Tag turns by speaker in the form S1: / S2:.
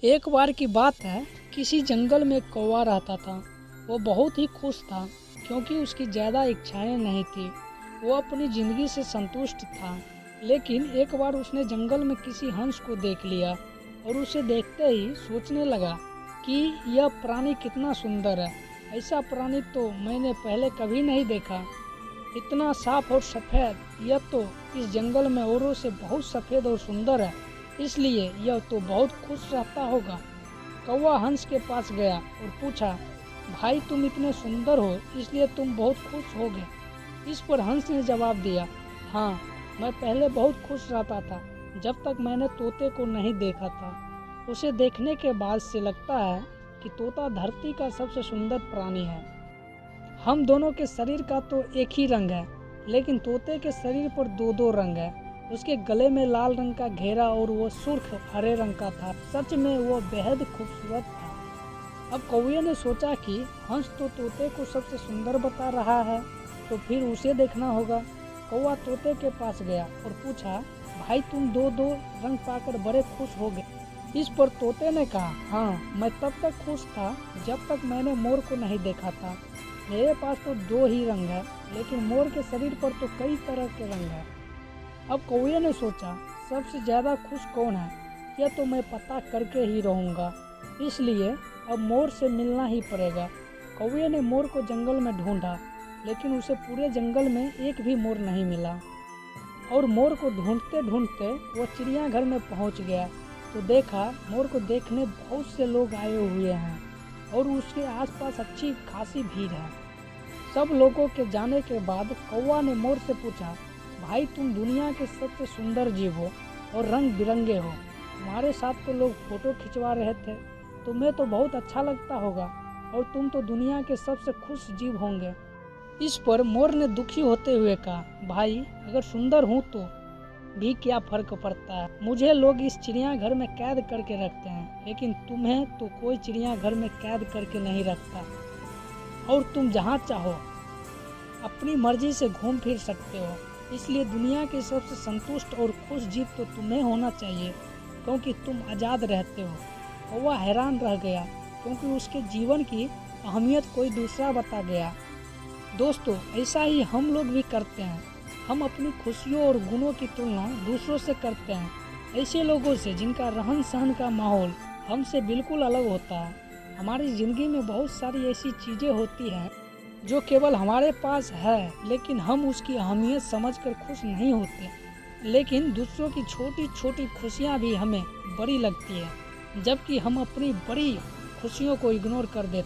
S1: एक बार की बात है, किसी जंगल में एक कौवा रहता था। वो बहुत ही खुश था क्योंकि उसकी ज़्यादा इच्छाएं नहीं थी। वो अपनी ज़िंदगी से संतुष्ट था। लेकिन एक बार उसने जंगल में किसी हंस को देख लिया और उसे देखते ही सोचने लगा कि यह प्राणी कितना सुंदर है। ऐसा प्राणी तो मैंने पहले कभी नहीं देखा। इतना साफ और सफ़ेद, यह तो इस जंगल में औरों से बहुत सफ़ेद और सुंदर है, इसलिए यह तो बहुत खुश रहता होगा। कौवा हंस के पास गया और पूछा, भाई तुम इतने सुंदर हो इसलिए तुम बहुत खुश होगे। इस पर हंस ने जवाब दिया, हाँ, मैं पहले बहुत खुश रहता था जब तक मैंने तोते को नहीं देखा था। उसे देखने के बाद से लगता है कि तोता धरती का सबसे सुंदर प्राणी है। हम दोनों के शरीर का तो एक ही रंग है, लेकिन तोते के शरीर पर दो दो रंग है। उसके गले में लाल रंग का घेरा और वो सुर्ख हरे रंग का था। सच में वो बेहद खूबसूरत था। अब कौवे ने सोचा कि हंस तो तोते को सबसे सुंदर बता रहा है, तो फिर उसे देखना होगा। कौवा तोते के पास गया और पूछा, भाई तुम दो दो रंग पाकर बड़े खुश हो गए। इस पर तोते ने कहा, हाँ, मैं तब तक खुश था जब तक मैंने मोर को नहीं देखा था। मेरे पास तो दो ही रंग है, लेकिन मोर के शरीर पर तो कई तरह के रंग हैं। अब कौवे ने सोचा, सबसे ज़्यादा खुश कौन है, यह तो मैं पता करके ही रहूँगा। इसलिए अब मोर से मिलना ही पड़ेगा। कौवे ने मोर को जंगल में ढूंढा, लेकिन उसे पूरे जंगल में एक भी मोर नहीं मिला। और मोर को ढूंढते ढूंढते वो चिड़ियाघर में पहुंच गया, तो देखा मोर को देखने बहुत से लोग आए हुए हैं और उसके आसपास अच्छी खासी भीड़ है। सब लोगों के जाने के बाद कौवा ने मोर से पूछा, भाई तुम दुनिया के सबसे सुंदर जीव हो और रंग बिरंगे हो। तुम्हारे साथ तो लोग फोटो खिंचवा रहे थे, तुम्हें तो बहुत अच्छा लगता होगा और तुम तो दुनिया के सबसे खुश जीव होंगे। इस पर मोर ने दुखी होते हुए कहा, भाई अगर सुंदर हूँ तो भी क्या फर्क पड़ता है। मुझे लोग इस चिड़ियाघर में कैद करके रखते हैं, लेकिन तुम्हें तो कोई चिड़ियाघर में कैद करके नहीं रखता और तुम जहाँ चाहो अपनी मर्जी से घूम फिर सकते हो। इसलिए दुनिया के सबसे संतुष्ट और खुश जीव तो तुम्हें होना चाहिए, क्योंकि तुम आज़ाद रहते हो। कौवा हैरान रह गया क्योंकि उसके जीवन की अहमियत कोई दूसरा बता गया। दोस्तों, ऐसा ही हम लोग भी करते हैं। हम अपनी खुशियों और गुणों की तुलना दूसरों से करते हैं, ऐसे लोगों से जिनका रहन सहन का माहौल हमसे बिल्कुल अलग होता है। हमारी ज़िंदगी में बहुत सारी ऐसी चीज़ें होती हैं जो केवल हमारे पास है, लेकिन हम उसकी अहमियत समझकर खुश नहीं होते। लेकिन दूसरों की छोटी छोटी खुशियाँ भी हमें बड़ी लगती है, जबकि हम अपनी बड़ी खुशियों को इग्नोर कर देते हैं।